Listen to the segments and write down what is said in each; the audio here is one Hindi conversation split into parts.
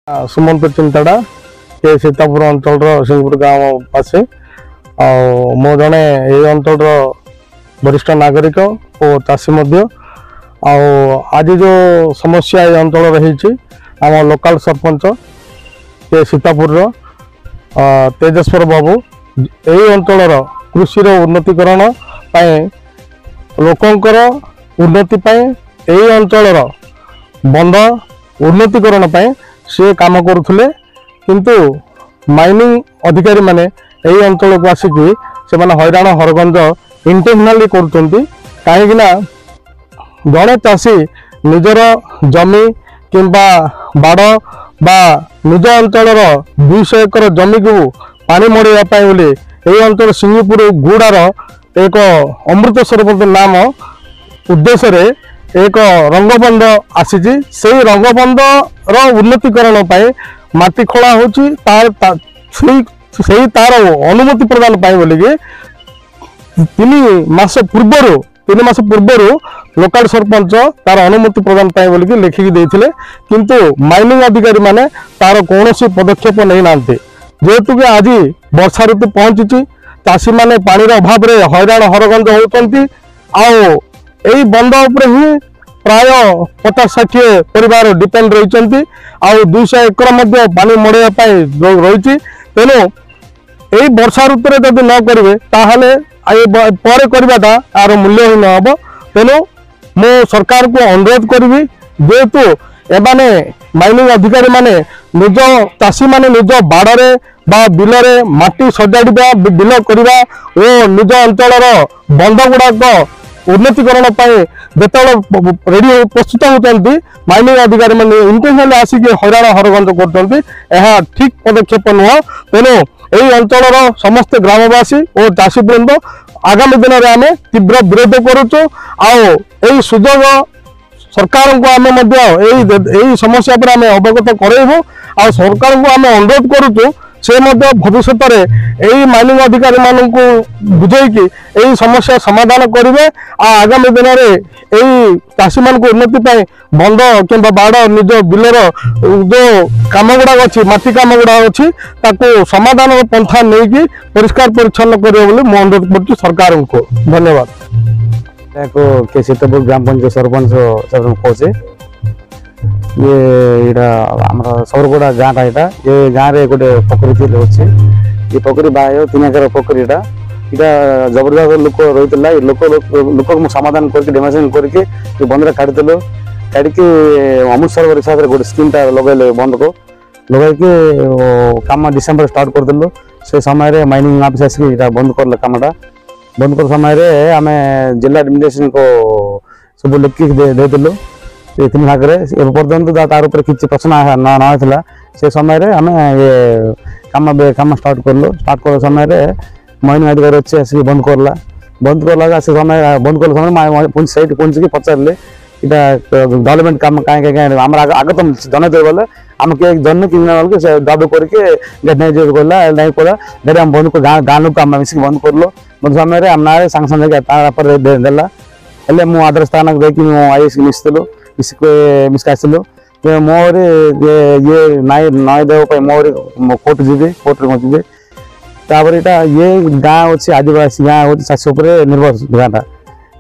सुमंत चिंताड़ा ये सीतापुर अंचल सिंहपुर गाँव पास मो जड़े ये अंचल वरिष्ठ नागरिक और चाषी आज जो समस्या ये अंचल रही आम लोकल सरपंच ये सीतापुर तेजेश्वर बाबू यही अंचल कृषि उन्नतीकरण लोकंर उन्नति यही अंचल बंद उन्नतीकरण से काम करुले किंतु माइनिंग अधिकारी माने यही अंचल को आसिकी से हैरान हरगंज इंटेंशनली कहीं जड़े चाषी निजर जमी किंबा बाड़ बा निज अंचल 200 एकर जमी को पानी मड़ाई बोली यही अंचल सिंहपुर गुड़ार एक अमृत सरोवर नाम उद्देश्य रे एक रंगबंध आसी से रंगबंध उन्नतीकरण माटी खोला होची तार अनुमति प्रदान बोलिकी 3 मास पूर्वर लोकल सरपंच तार अनुमति प्रदान बोलिकी लिखिकी देथिले किंतु माइनिंग अधिकारी माने तार कौन पदक्षेप नहीं नांते जेहेतु कि आज वर्षा ऋतु पहुंची चाषी माने पानी अभाव रे हैरान हरगंज होती आई बंद उपरे ही प्राय 50-60 परिवार डिपेंड रही 200 एकर पानी मड़ाई रही तेणु यही वर्षा ऋतु में जब न करेंगे ताहले पर करवाटा यार मूल्य ही नब तेणु मु सरकार को अनुरोध करी जेहेतु एमाने माइनिंग अधिकारी माने निज चाषी माने निज बाड़े बा बिलरे माटी सजाड़ा बिल करवा और निज अंचल बंद गुड़ाक उन्नतीकरण जो रेडी प्रस्तुत होती माइनिंग अधिकारी मैंने इंटेंशनली आसिक हैरान हरगंज कर ठीक पदक्षेप नुह तेणु यही अंचल समस्त ग्रामवासी और चाषी वृंद आगामी दिन में आम तीव्र विरोध करुचु सुजोग सरकार को आम यही समस्या पर आम अवगत करेबू आ सरकार को आम अनुरोध करुचु से भविष्य यही माइनिंग अधिकारी मान को बुझेकी यही समस्या समाधान करेंगे आगामी दिन में यही चाषी मान को उन्नति बंद कि बाड़ निज बिलर जो कम गुड़ाक अच्छी मटी कम गुड़ाक अच्छी समाधान पंथा नहीं परिष्कार परिच्छन्न करेंगे मुझे अनुरोध कर सरकार को धन्यवाद। सीतापुर ग्राम पंचायत सरपंच कहे ये सरगोड़ा गाँटा यहाँ ये गाँव में गोटे पोखरी अच्छे ये पोखरी बाह्य 3 एकर पोखरी यहाँ जबरदस्त लोक रही लोक समाधान करके डेमोस्ट्रेशन करके बंद काटिदेलु काटिकी अमृत सरोवर हिसाब से गोटे स्कीमटा लगे बंद को लगे कम डिसेम्बर स्टार्ट करदेलु से समय माइनिंग ऑफिस आसिक बंद कर कमटा बंद कर समय आम जिला एडमिनिस्ट्रेशन को सब लिखिक देदेलु 3 भाग में पर्यंत तार किसी प्रश्न ना से समय आम ये कम स्टार्ट कर समय माइनिंग अधिकारी अच्छे आसिक बंद करला से समय बंद कर समय सैट पहुँची पचारे यहाँ डेवलपमेंट कम कहीं आम आगत जन दे बोले आम जन कि डब करके नहीं गला नहीं पड़ा घर आम बंद गाँव लोग आम मिसिक बंद करलो बंद समय आम ना सांगे सांगे देला हेल्ले मु आधार स्थान देखिए आईएस मिसलु मिसक आसलु मोर ये नई देव मोर कोर्ट जी कोर्ट जी तापर यहाँ ये गाँव अच्छे आदिवासी गाँव हो चाषी निर्भर गाँटा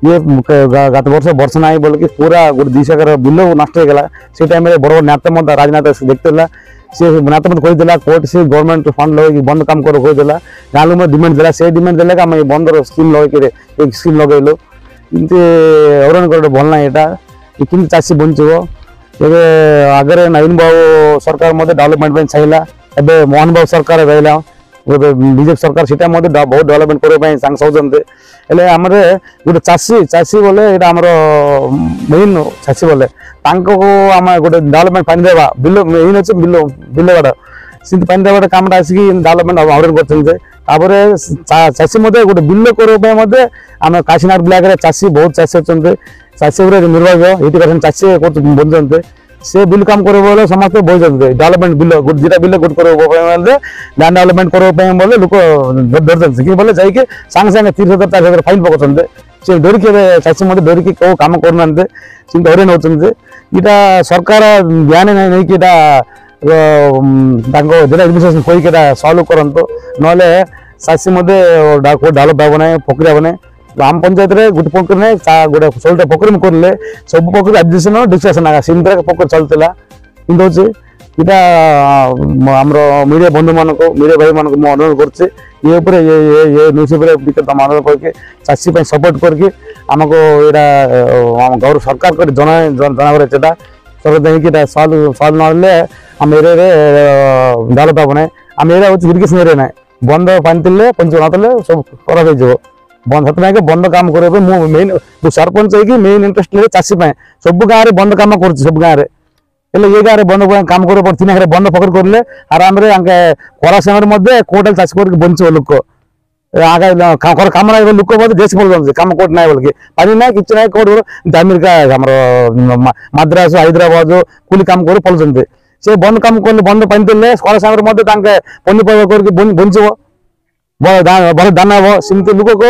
ये गत वर्ष वर्ष ना बोल कि पूरा गोटे 200 एकर बिल नष्ट होगा से टाइम बड़ नेता राजनेता देखते सी नेता मत कहीदेला कोर्ट से गवर्नमेंट फंड लगे बंद काम करदेला गाँव लोग डिमांड देला से डिमांड देला आम बंद स्कीम लगे स्कीम लगेलु किंतु और गोटे भल ना यहाँ कि चाषी बंचब आगे नवीन बाबू सरकार डेवलपमेंट चाहिए एवं मोहन बाबू सरकार रहा बीजेपी सरकार सीटा बहुत डेवलपमेंट करने चाहते आम गोटे चाषी बोले यहाँ आम मेन चाषी बोले आम गोटे डेवलपमेंट पानी देवा बिल मेन अच्छे बिल बिल बाड़ सी पानी देवा कमटा आसिक डेवलपमेंट हरण कर चाषी गोटे बिल करने आम काशीनाथ ब्लॉक चाषी बहुत चाषी अच्छा चाषी निर्भर 80% चाषी बंचते से बिल काम कर समस्त बहुत डेवलपमेंट बिल दुटा बिल गुट कर लैंड डेवलपमेंट करने लोक डरते कि बोले जाइए सांगे सांगे 30,000 40,000 फाइन पकाते से डरिकी चाषी डरिकी कौ कम करना हईराण होते यहाँ सरकार ज्ञान नहीं कि ଜିଲ୍ଲା ଆଡମିନିଷ୍ଟ୍ରେସନ କହିକି ଏଇଟା ସଲ୍ଭ କରନ୍ତୁ, ନହେଲେ ଚାଷୀ ମଧ୍ୟ ଡେଭଲପ ହେବ ନାହିଁ, ପୋଖରୀ ହେବ ନାହିଁ। ଆମ ପଞ୍ଚାୟତରେ ଗୋଟେ ପୋଖରୀ ନାହିଁ, ଗୋଟେ 16ଟା ପୋଖରୀ କରିଲେ ସବୁ ପୋଖରୀ ଆଡମିନିଷ୍ଟ୍ରେସନ ଡିସ୍କସନ ସେମିତି ପୋଖରୀ ଚାଲୁଥିଲା। କିନ୍ତୁ ହଉଛି ଏଇଟା ଆମର ମିଡ଼ିଆ ବନ୍ଧୁମାନଙ୍କୁ ମିଡ଼ିଆ ଭାଇମାନଙ୍କୁ ମୁଁ ଅନୁରୋଧ କରୁଛି, ଏ ଉପରେ ନ୍ୟୁଜ୍ ଉପରେ ଟିକେ ତମ ଅନୁରୋଧ କରିକି ଚାଷୀ ପାଇଁ ସପୋର୍ଟ କରିକି ଆମକୁ ଏଇଟା ଆମ ଗୌରବ ସରକାର କରି ଜଣାବାର ସେଟା ସରକାର ଦେଇକି ଏଇଟା ସଲ୍ଭ ନହେଲେ ଆମ ଏରିଆରେ ଡେଭଲପ ହେବ ନାହିଁ। ଆମ ଏରିଆ ହେଉଛି ଇରିଗେସନ ଏରିଆ ନାହିଁ, ବନ୍ଧ ପାଣି ଥିଲେ ପଞ୍ଚ ନଥିଲେ ସବୁ ଖରାପ ହେଇଯିବ। ବନ୍ଧ ସେଥିପାଇଁ ବନ୍ଧ କାମ କରିବା ପାଇଁ ମୁଁ ସରପଞ୍ଚ ହେଇକି ମେନ୍ ଇଣ୍ଟରେଷ୍ଟ ନେଇ ଚାଷୀ ପାଇଁ ସବୁ ଗାଁରେ ବନ୍ଧ କାମ କରୁଛି, ସବୁ ଗାଁରେ ହେଲେ ଏ ଗାଁରେ ବନ୍ଧ କାମ କରିବା ପଡୁଛି। ତିନି ବନ୍ଧ ପୋଖରୀ କରିଲେ ଆରାମରେ ଖରା ସମୟରେ ମଧ୍ୟ କୋଟାଲ ଚାଷ କରିକି ବଞ୍ଚିବ ଲୋକ। କାମ ନାହିଁ ଲୋକ ମଧ୍ୟ ଦେଶ ପଳାଉଛନ୍ତି, କାମ କୋଉଠି ନାହିଁ ବୋଲିକି ପାଣି ନାହିଁ କିଛି ନାହିଁ। କୋଉଠି ଆମେରିକା ଆମର ମାଦ୍ରାସ ହାଇଦ୍ରାବାଦ କୁଲି କାମ କରି ପଳାଉଛନ୍ତି। ସେ ବନ୍ଧ କାମ କଲେ ବନ୍ଧ ପାଣି ଦେଲେ ଖରା ସମୟରେ ମଧ୍ୟ ତାଙ୍କେ ପନିପରିବା କରିକି ବଞ୍ଚିବ, ଭଲ ଦାନା ହବ। ସେମିତି ଲୋକକୁ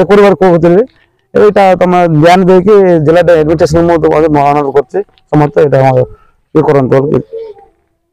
କରିବାର କହୁଥିଲି। ଏଇଟା ତମେ ଧ୍ୟାନ ଦେଇକି ଜିଲ୍ଲା ଆଡମିନିଷ୍ଟ୍ରେସନ ମୁଁ ଅନୁରୋଧ କରୁଛି ସମସ୍ତେ ଏଇଟା ଇଏ କରନ୍ତୁ।